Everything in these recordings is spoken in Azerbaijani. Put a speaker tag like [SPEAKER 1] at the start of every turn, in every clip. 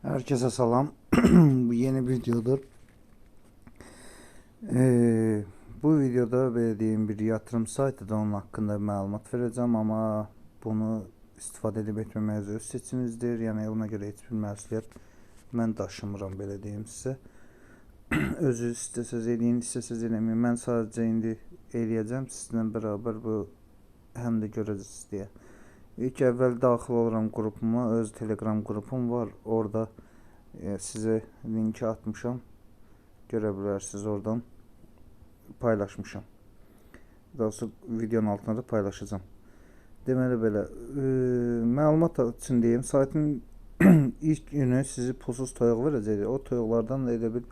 [SPEAKER 1] Herkese salam. Bu yeni bir videodur. Bu videoda belə deyim bir yatırım saytıdır. Onun hakkında məlumat vereceğim ama bunu istifadə edib etməməyiz öz seçiminizdir. Yəni ona görə heç bir məsuliyyət mən daşımıram belə deyim sizə. Özü istəsəz eləyin, istəsəz eləməyin. Mən sadəcə indi eləyəcəm sizinlə bərabər bu həm də görəcəksiniz deyə. İlk əvvəl daxil oluram qrupuma. Öz Telegram qrupum var. Orada size linki atmışam. Görə bilərsiniz oradan paylaşmışam. Daha doğrusu videonun altına da paylaşacağım. Deməli belə məlumat üçün deyim, saytın ilk günü sizi pulsuz toyuq verəcək. O toyuqlardan da elə bir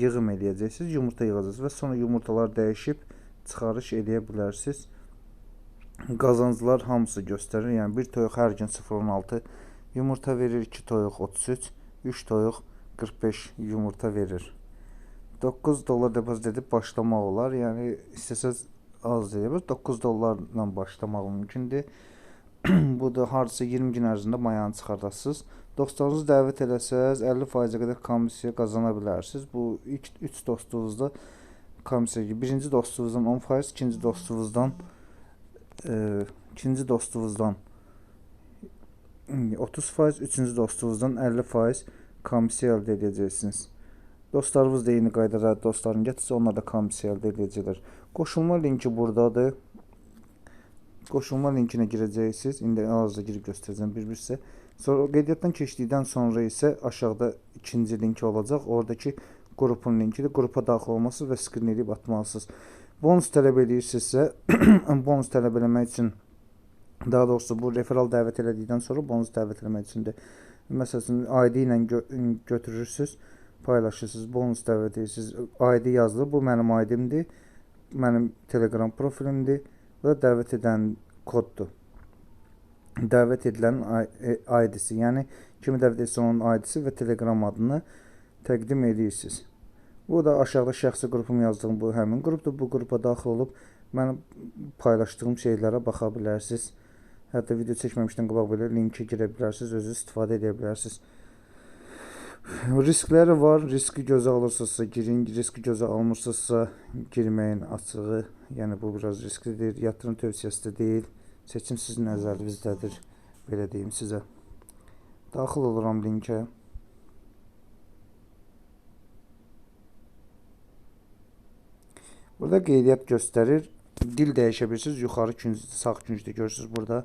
[SPEAKER 1] yığım eləyəcəksiniz, yumurta yığacaqsınız və sonra yumurtalar dəyişib çıxarış eləyə bilərsiniz. Qazanclar hamısı göstərir. Yəni bir toyuq hər gün 0.16 yumurta verir, 2 toyuq 33, 3 toyuq 45 yumurta verir. 9 dolar depozit edib başlamaq olar. Yəni istəsəz az deyil. 9 dollarla başlamaq mümkündür. Bu da hardasa 20 gün ərzində mayanı çıxardasınız. Dostlarınızı dəvət eləsəz 50%-ə qədər komissiya qazana bilərsiniz. Bu ilk 3 dostunuzda komissiya, birinci dostunuzdan 10%, ikinci dostunuzdan 30%, üçüncü dostunuzdan 50% komissiya əldə edəcəksiniz. Dostlarınız da eyni qaydada dostlarını gətirsə onlar da komissiya əldə edəcəklər. Qoşulma linki buradadır. Qoşulma linkinə girəcəksiniz. İndi az-az girib göstərəcəm bir-bir sizə. Sonra qeydiyyatdan keçdikdən sonra isə aşağıda ikinci linki olacaq. Oradakı qrupun linkidir. Qrupa daxil olmalısınız və skrin edib atmalısınız. Bonus tələb edirsinizsə, bonus tələb eləmək üçün, daha doğrusu bu referal dəvət elədikdən sonra bonus dəvət eləmək üçün də məsələn ID ilə götürürsüz, paylaşırsınız, bonus dəvət edirsiniz. ID yazılır. Bu mənim ID-imdir. Mənim Telegram profilimdir və dəvət edən koddur. Dəvət edilən ID-si, yəni kimi dəvət etsə onun ID-si və Telegram adını təqdim edirsiniz. Bu da aşağıda şəxsi qrupum yazdığım bu həmin qrupdur. Bu qrupa daxil olub mənim paylaşdığım şeylərə baxa bilərsiniz. Hətta video çəkməmişdən qabaq belə linki girə bilərsiniz, özünüz istifadə edə bilərsiniz. Riskləri var. Riski gözə alırsınızsa girin, riski gözə almırsınızsa girməyin açığı. Yəni bu biraz risklidir. Yatırım tövsiyəsi də deyil. Seçim sizin nəzərinizdədir. Belə deyim sizə. Daxil oluram linkə. Burada qeydiyyat göstərir. Dil dəyişə bilirsiniz. Yuxarı küncdə, sağ küncdə görürsünüz burada.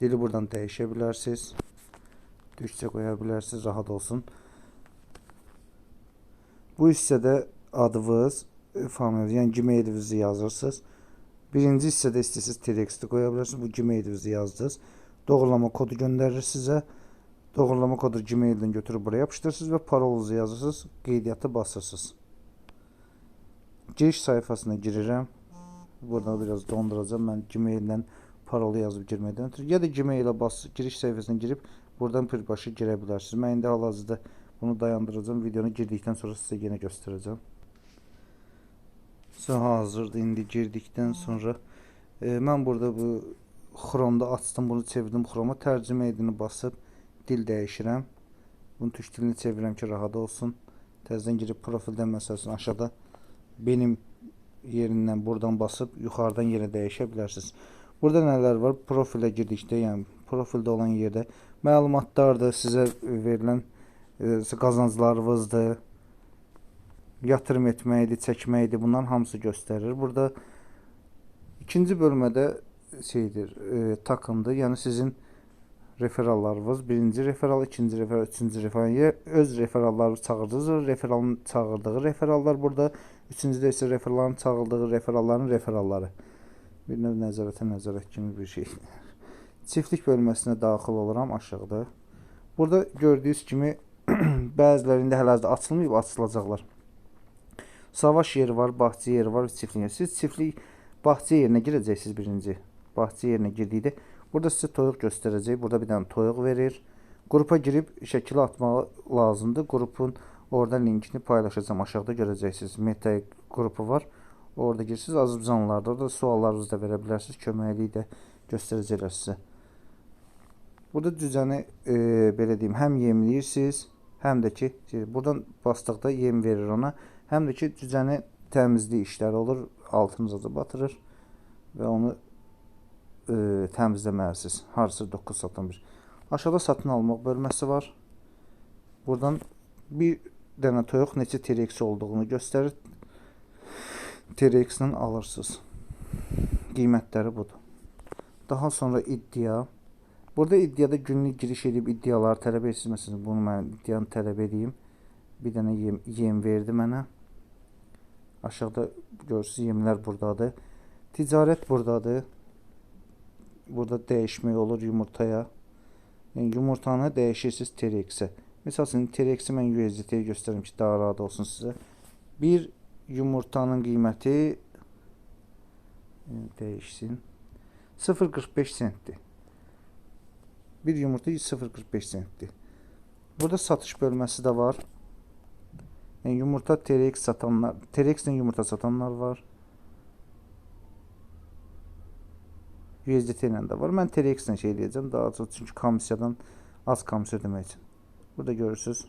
[SPEAKER 1] Dili buradan dəyişə bilərsiniz. Türkçə qoya bilərsiniz, rahat olsun. Bu hissədə adınız, familyanız, yəni Gmail-inizi yazırsınız. Birinci hissədə istəyirsiniz texti qoya bilərsiniz. Bu Gmail-inizi yazdınız. Doğrulama kodu göndərir sizə. Doğrulama kodu Gmail-dən götürüb buraya yapışdırırsınız və parolunuzu yazırsınız. Qeydiyyatı basırsınız. Giriş sayfasına girirəm. Burada biraz donduracağım. Mən Gmail-dən parolu yazıb girməkdən ötürü. Ya da Gmail-ə basıb giriş sayfasına girib buradan birbaşa girə bilərsiniz. Mən indi hal-hazırda bunu dayandıracağım. Videonu girdikdən sonra sizə yenə göstərəcəm. Hazırdır. İndi girdikdən sonra mən burada bu Chrome-da açdım. Bunu çevirdim Chrome-a. Tərcümə edini basıb dil dəyişirəm. Bunu türk dilini çevirəm ki rahat olsun. Təzədən girib profildən məsələn aşağıda benim yerindən buradan basıb yuxarıdan yerə dəyişə bilərsiniz. Burada nələr var? Profilə girdikdə, yəni profildə olan yerdə məlumatlardır, sizə verilən qazanclarınızdır, yatırım etməkdir, çəkməkdir. Bunların hamısı göstərir. Burada ikinci bölmədə şeydir, takımdır. Yəni sizin referallarınız, birinci referal, ikinci referal, üçüncü referal, öz referalları çağırdınız, referalın çağırdığı referallar burada, üçüncüdə isə referalların çağırdığı referalların referalları. Bir növ nəzarət kimi bir şey. Çiftlik bölməsinə daxil oluram aşağıda. Burada gördüyünüz kimi bəzilərində hal-hazırda açılmayıb, açılacaqlar. Savaş yeri var, bağça yeri var, çiftlik yeri. Siz çiftlik bağça yerinə girəcəksiniz birinci. Bağça yerinə girdikdə burada sizə toyuq göstərəcək. Burada bir dənə toyuq verir. Qrupa girib şəkili atmaq lazımdır. Qrupun oradan linkini paylaşacağım. Aşağıda görəcəksiniz. Meta qrupu var. Orada girirsiniz. Azərbaycanlılarda da suallarınızı da verə bilərsiniz. Köməkliyi də göstərəcəklər sizə. Burada cücəni belə deyim, həm yemləyirsiniz, həm də ki, buradan basdıqda yem verir ona, həm də ki, cücəni təmizlik işləri olur, altınıza batırır və onu təmizləməlisiniz. Harcı 9 satan bir. Aşağıda satın almaq bölməsi var. Buradan bir dənə toyuq neçə TRX olduğunu göstərir. TRX-lə alırsınız. Qiymətləri budur. Daha sonra iddia. Burada iddiada günlük giriş edib iddiaları tələb edirsiniz. Məsələn, bunu mən iddianı tələb edeyim. Bir dənə yem verdi mənə. Aşağıda görürsünüz, yemlər buradadır. Ticarət buradadır. Burada dəyişmək olur yumurtaya. Yəni, yumurtanı dəyişirsiniz TRX-ə. Məsəl üçün, TRX-i mən USDT-yə göstərim ki, daha rahat olsun sizə. Bir yumurtanın qiyməti dəyişsin. 0.45 sentdir. Bir yumurta 0.45 sentdir. Burada satış bölməsi də var. Yəni, yumurta TRX satanlar, TRX-lə yumurta satanlar var. USDT ilə də var. Mən TRX-lə şey deyəcəm daha çox, çünki komissiyadan az komissiya ödəmək üçün. Burada görürsünüz,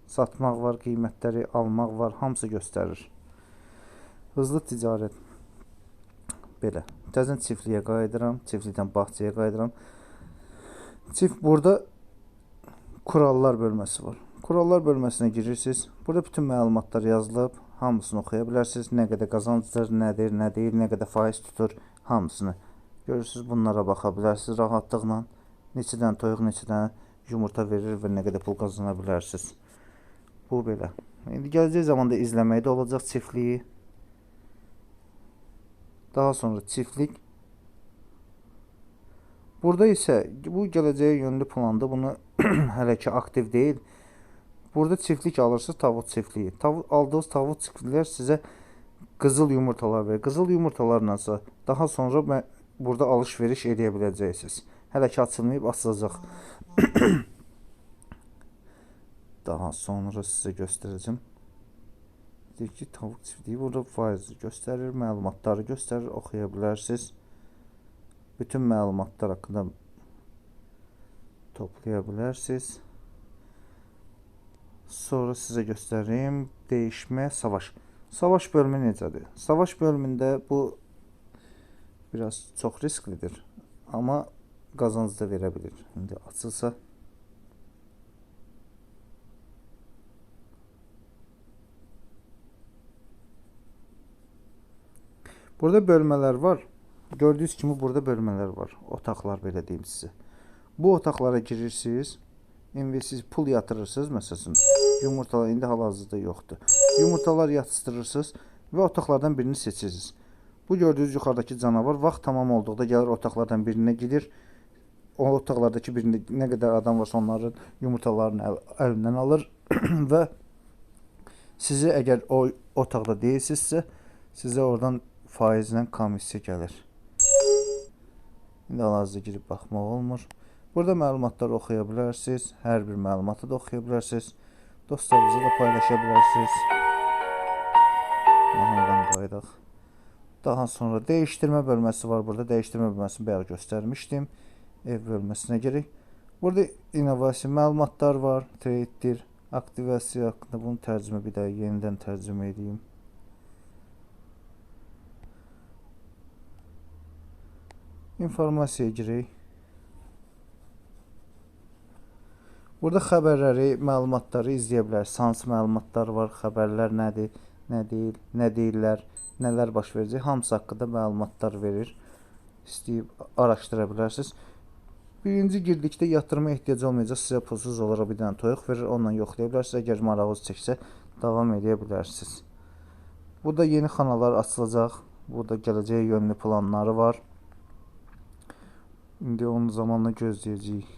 [SPEAKER 1] satmaq var, qiymətləri almaq var, hamısı göstərir. Hızlı ticarət. Belə. Təzən çiftliyə qayıdıram, çiftlikdən bağçaya qayıdıram. Burada kurallar bölməsi var. Kurallar bölməsinə girirsiniz. Burada bütün məlumatlar yazılıb, hamısını oxuya bilərsiniz. Nə qədər qazancdır, nədir, nə deyil, nə qədər faiz tutur, hamısını. Görürsünüz, bunlara baxa bilərsiniz rahatlıqla. Neçə dənə toyuq, neçə dənə yumurta verir və nə qədər pul qazana bilərsiniz. Bu belə. İndi gələcək zamanda izləməkdə olacaq çiftliyi. Daha sonra çiftlik. Burada isə bu gələcəyə yönlü planda, bunu hələ ki aktiv deyil. Burada çiftlik alırsınız, tavuq çiftliyi. Aldığınız tavuq çiftliklər sizə qızıl yumurtalar verir. Qızıl yumurtalarla daha sonra burada alış-veriş edə biləcəksiniz. Hələ ki açılmayıb, açılacaq. Daha sonra sizə göstərəcəm. Deyir ki, tavuq çiftliyi burada faizi göstərir, məlumatları göstərir, oxuya bilərsiniz. Bütün məlumatlar haqqında toplaya bilərsiniz. Sonra sizə göstəreyim. Dəyişmə, savaş. Savaş bölümü necədir? Savaş bölümündə bu biraz çox risklidir. Amma qazanc da verə bilir. İndi açılsa. Burada bölmələr var. Gördüyünüz kimi burada bölmələr var. Otaqlar belə deyim sizə. Bu otaqlara girirsiniz. Siz pul yatırırsınız. Məsələn, yumurtalar indi hal-hazırda yoxdur. Yumurtalar yatışdırırsınız və otaqlardan birini seçirsiniz. Bu gördüyünüz yuxarıdakı canavar vaxt tamam olduqda gəlir otaqlardan birinə gedir. O otaqlardakı birində nə qədər adam varsa onların yumurtalarını əlindən alır və sizi əgər o otaqda deyilsinizsə, sizə oradan faizlə komissiya gəlir. İndi hal-hazırda girib baxmaq olmur. Burada məlumatları oxuya bilərsiniz. Hər bir məlumatı da oxuya bilərsiniz. Dostlarınızla da paylaşa bilərsiniz. Oradan qayıdaq. Daha sonra dəyişdirmə bölməsi var burada. Dəyişdirmə bölməsini bayaq göstərmişdim. Ev bölməsinə gerək. Burada innovasiya məlumatlar var. Tradedir. Aktivasiya haqqında bunu tərcümə bir daha yenidən tərcümə edeyim. İnformasiyaya girək. Burada xəbərləri, məlumatları izləyə bilərsiniz. Hansı məlumatlar var, xəbərlər nədir, nə deyil, nə deyirlər, nələr baş verəcək, hamısı haqqında məlumatlar verir. İstəyib araşdıra bilərsiniz. Birinci girdikdə yatırıma ehtiyac olmayacaq, sizə pulsuz olaraq bir dənə toyuq verir, onunla yoxlaya bilərsiniz. Əgər marağınız çəksə, davam edə bilərsiniz. Burada yeni xanalar açılacaq. Burada gələcəyə yönlü planları var. İndi onun zamanla gözləyəcəyik.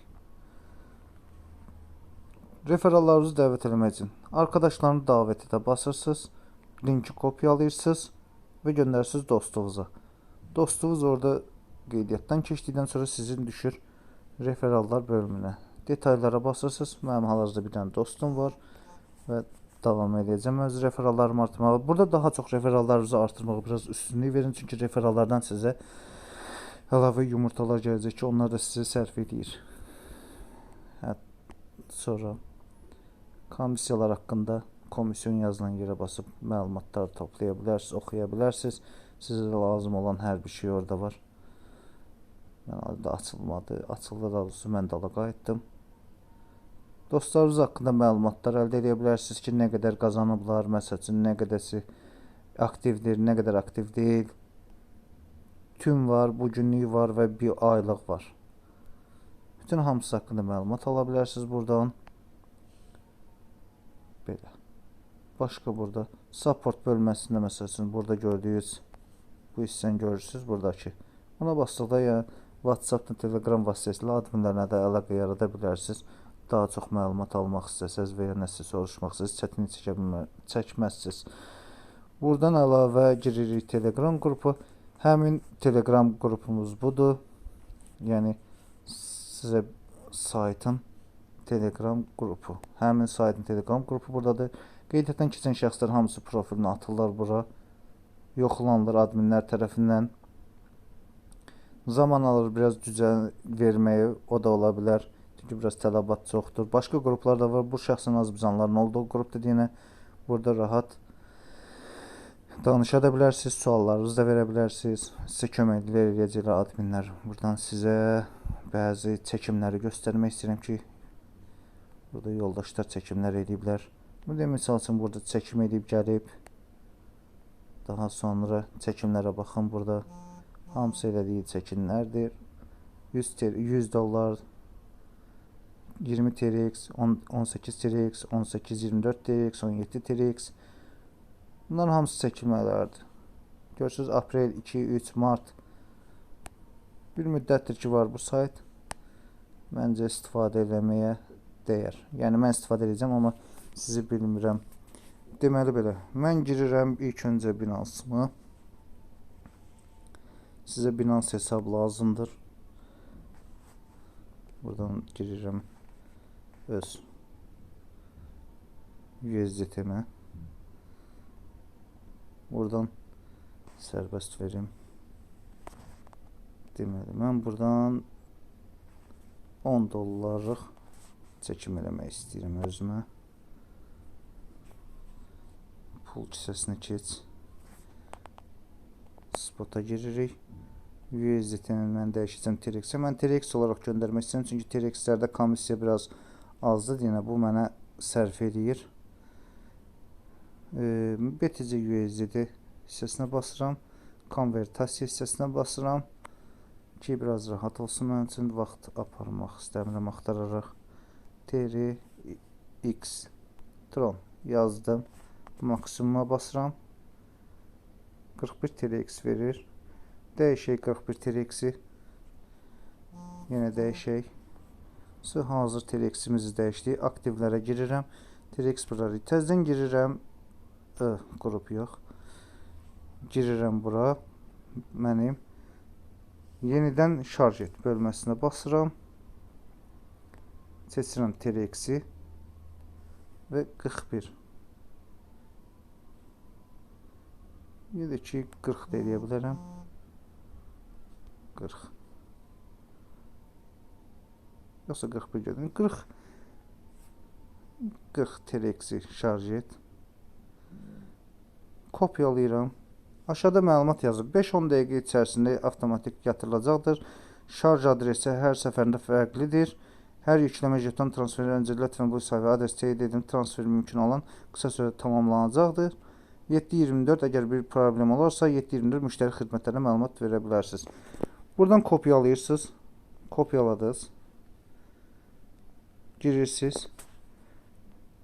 [SPEAKER 1] Referallarınızı dəvət eləmək üçün arkadaşlarını davət edə basırsınız, linki kopyalayırsınız və göndərirsiniz dostunuza. Dostunuz orada qeydiyyatdan keçdikdən sonra sizin düşür referallar bölümünə. Detaylara basırsınız. Mənim hal-hazırda bir dənə dostum var və davam edəcəm öz referallarımı artırmağa. Burada daha çox referallarınızı artırmağa biraz üstünlük verin, çünki referallardan sizə əlavə yumurtalar gələcək ki, onlar da sizə sərf edir. Sonra komissiyalar haqqında komisyon yazılan yerə basıb məlumatlar toplaya bilərsiniz, oxuya bilərsiniz. Sizə lazım olan hər bir şey orada var. Mən da açılmadı. Açıldı da olsun, mən dala qayıtdım. Dostlarınız haqqında məlumatlar əldə edə bilərsiniz ki, nə qədər qazanıblar, məsəl üçün nə qədəsi aktivdir, nə qədər aktiv deyil. Tüm var, bugünlük var və bir aylıq var. Bütün hamısı haqqında məlumat ala bilərsiniz buradan. Belə. Başqa burada support bölməsində məsəl üçün burada gördüyünüz bu hissəni görürsünüz buradakı. Ona basdıqda yəni WhatsApp, Telegram vasitəsilə adminlərlə də əlaqə yarada bilərsiniz. Daha çox məlumat almaq istəsəz və ya nəsə soruşmaq istəsəz, çətinlik çəkməzsiniz. Buradan əlavə giririk Telegram qrupu. Həmin Telegram qrupumuz budur. Yəni sizə saytın Telegram qrupu. Həmin saytın Telegram qrupu buradadır. Qeydiyyatdan keçən şəxslər hamısı profilini atırlar bura. Yoxlanılır adminlər tərəfindən. Zaman alır biraz düzən verməyi, o da ola bilər. Çünki biraz tələbat çoxdur. Başqa qruplar da var. Bu şəxsən azərbaycanlıların olduğu qrupdur deyənə. Burada rahat danışa da bilərsiniz, suallarınızı da verə bilərsiniz. Sizə köməklər edəcəklər adminlər. Buradan sizə bəzi çəkimləri göstərmək istəyirəm ki, burada yoldaşlar çəkimlər ediblər. Burada misal üçün burada çəkim edib gəlib. Daha sonra çəkimlərə baxın burada. Hamısı elədiyi çəkimlərdir. 100 dollar, 20 TRX, 18 TRX, 18, 24 TRX, 17 TRX. Bunların hamısı çəkilmələrdir. Görürsünüz, aprel, 2, 3, mart. Bir müddətdir ki, var bu sayt. Məncə istifadə eləməyə dəyər. Yəni, mən istifadə edəcəm, amma sizi bilmirəm. Deməli belə, mən girirəm ilk öncə Binance-mı. Sizə Binance hesab lazımdır. Buradan girirəm öz USDT-mə. Buradan sərbəst verim. Deməli, mən buradan 10 dollarlıq çəkim eləmək istəyirəm özümə. Pul kisəsinə keç. Spota giririk. USDT-ni mən dəyişəcəm TRX-ə. Mən TRX olaraq göndərmək istəyirəm. Çünki TRX-lərdə komissiya biraz azdır. Yəni, bu mənə sərf edir. BTC USD hissəsinə basıram. Konvertasiya hissəsinə basıram. Ki, biraz rahat olsun mənim üçün. Vaxt aparmaq istəmirəm axtararaq. TRX Tron yazdım. Maksimuma basıram. 41 TRX verir. Dəyişək 41 TRX-i. Yenə dəyişək. Hazır TRX-imizi dəyişdik. Aktivlərə girirəm. TRX burada. Təzdən girirəm. Qrup yox. Girirəm bura. Mənim. Yenidən şarj et bölməsinə basıram. Seçirəm TRX-i. Və 41. Ya da ki 40 da eləyə bilərəm. 40. Yoxsa 41 gördüm. 40 TRX-i şarj et. Kopyalayıram. Aşağıda məlumat yazıb. 5-10 dəqiqə içərisində avtomatik yatırılacaqdır. Şarj adresi hər səfərində fərqlidir. Hər yükləmə jeton transferi öncə lütfən bu sayfa adres teyid edin. Transfer mümkün olan qısa sürədə tamamlanacaqdır. 7/24 əgər bir problem olarsa 7/24 müştəri xidmətlərinə məlumat verə bilərsiniz. Buradan kopyalayırsınız. Kopyaladınız. Girirsiniz.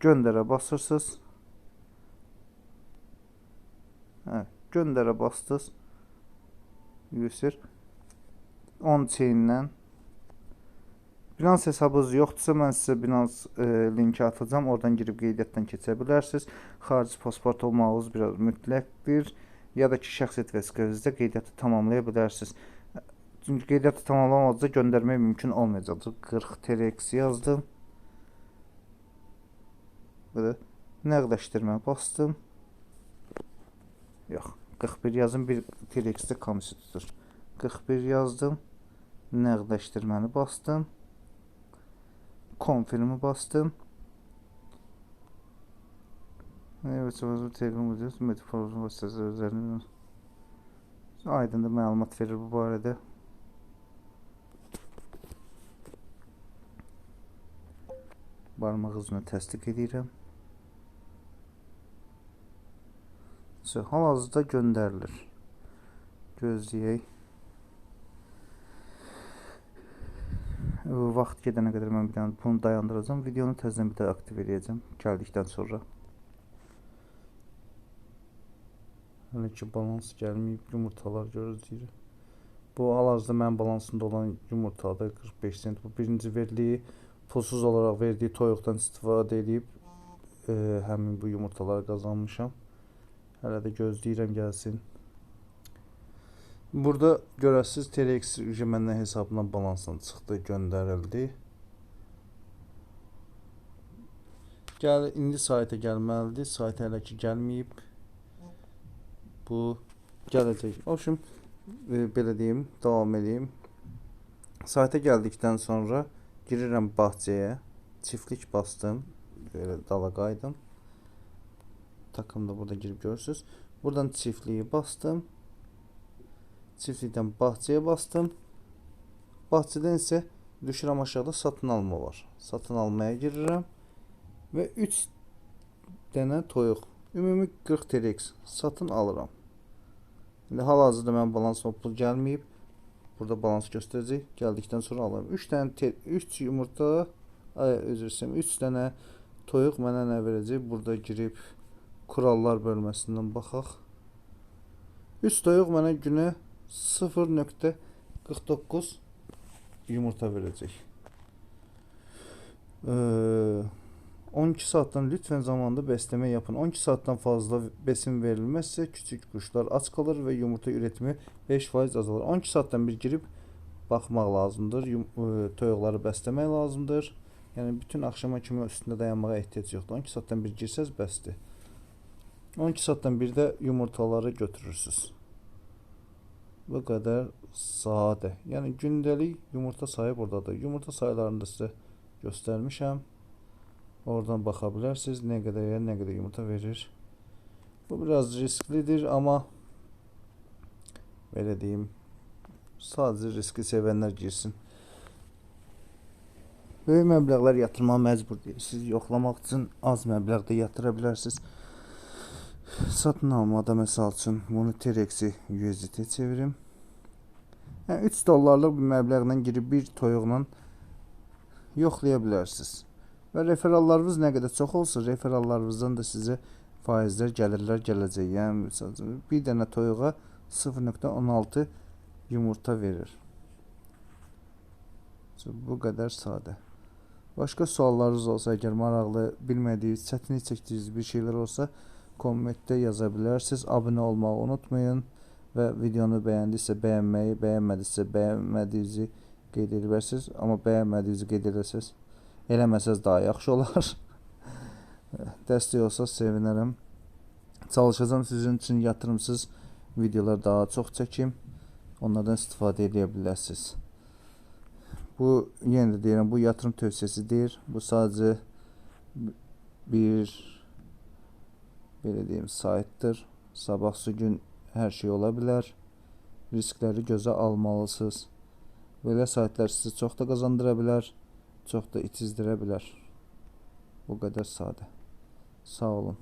[SPEAKER 1] Göndərə basırsınız. Göndərə bastınız. Yüksir. 10 chain-dən. Binance hesabınız yoxdursa, mən sizə Binance linki atacağım. Oradan girib qeydiyyatdan keçə bilərsiniz. Xarici pasport olmağınız biraz mütləqdir. Ya da ki, şəxsiyyət vəsiqənizdə qeydiyyatı tamamlaya bilərsiniz. Çünki qeydiyyatı tamamlamadıqca göndərmək mümkün olmayacaqdır. 40 TRX yazdım. Belə nəqdləşdirmə bastım. Yox, 41 yazım, bir TRX-də komissiya tutur. 41 yazdım. Nəqdləşdirməni bastım. Konfirmi bastım. Evet, telefon videosu metaforun vasitələri üzərində aydın məlumat verir bu barədə. Barmaq izini təsdiq edirəm. Hal-hazırda göndərilir. Gözləyək. Vaxt gedənə qədər mən bir dənə bunu dayandıracağım. Videonu təzədən bir də aktiv edəcəm gəldikdən sonra. Hələ ki balans gəlməyib, yumurtalar gözləyir. Bu hal-hazırda mənim balansımda olan yumurtadır, 45 sent. Bu birinci verdiyi, pulsuz olaraq verdiyi toyuqdan istifadə edib həmin bu yumurtaları qazanmışam. Hələ də gözləyirəm gəlsin. Burada görəsiz TRX məndən hesabından balansdan çıxdı, göndərildi. İndi sayta gəlməlidir. Sayta hələ ki gəlməyib. Bu gələcək. Olsun, belə deyim, davam edeyim. Sayta gəldikdən sonra girirəm bağçaya. Çiftlik bastım. Belə dala qaydım. Takımda burada girib görürsünüz. Buradan çiftliyi bastım. Çiftlikdən bağçaya bastım. Bağçadan isə düşürəm aşağıda satın alma var. Satın almaya girirəm. Və 3 dənə toyuq. Ümumi 40 TRX satın alıram. Hal-hazırda mənim balansıma pul gəlməyib. Burada balans göstərəcək. Gəldikdən sonra alıram. 3 yumurta, özür istəyirəm, 3 dənə toyuq mənə nə verəcək? Burada girib kurallar bölməsindən baxaq. 3 toyuq mənə günə 0.49 yumurta verəcək. 12 saatdan lütfen zamanında bəsləmə yapın. 12 saatdan fazla besin verilməzsə küçük quşlar aç qalır və yumurta üretimi 5% azalır. 12 saatdan bir girib baxmaq lazımdır. Toyuqları bəsləmək lazımdır. Yəni bütün axşama kimi üstündə dayanmağa ehtiyac yoxdur. 12 saatdan bir girsəz bəsdir. 12 saatdan bir də yumurtaları götürürsüz. Bu qədər sadə. Yəni gündəlik yumurta sayı buradadır. Yumurta sayılarını da sizə göstərmişəm. Oradan baxa bilərsiniz nə qədər yumurta verir. Bu biraz risklidir, amma belə deyim, sadəcə riski sevənlər girsin. Böyük məbləğlər yatırmağa məcbur deyil. Siz yoxlamaq üçün az məbləğdə yatıra bilərsiniz. Satın almada məsəl üçün bunu TRX-i USDT çevirim. Yəni 3 dollarlıq bir məbləğlə girib bir toyuqla yoxlaya bilərsiniz. Və referallarınız nə qədər çox olsa, referallarınızdan da sizə faizlər, gəlirlər gələcək. Yəni bir dənə toyuğa 0.16 yumurta verir. Bu qədər sadə. Başqa suallarınız olsa, əgər maraqlı, bilmədiyiniz, çətinlik çəkdiyiniz bir şeylər olsa, kommentdə yaza bilərsiniz. Abunə olmağı unutmayın və videonu bəyəndiysə bəyənməyi, bəyənmədiysə bəyənmədiyinizi qeyd edirsiniz. Amma bəyənmədiyinizi qeyd edirsiniz. Eləməsəz daha yaxşı olar. Dəstək olsa sevinərəm. Çalışacağım sizin üçün yatırımsız videolar daha çox çəkim. Onlardan istifadə edə bilərsiniz. Bu, yenə də deyirəm, bu yatırım tövsiyəsi deyil. Bu sadəcə bir belə deyim, saytdır. Sabahsı gün hər şey ola bilər. Riskləri gözə almalısınız. Belə saytlar sizi çox da qazandıra bilər, çox da itizdirə bilər. Bu qədər sadə. Sağ olun.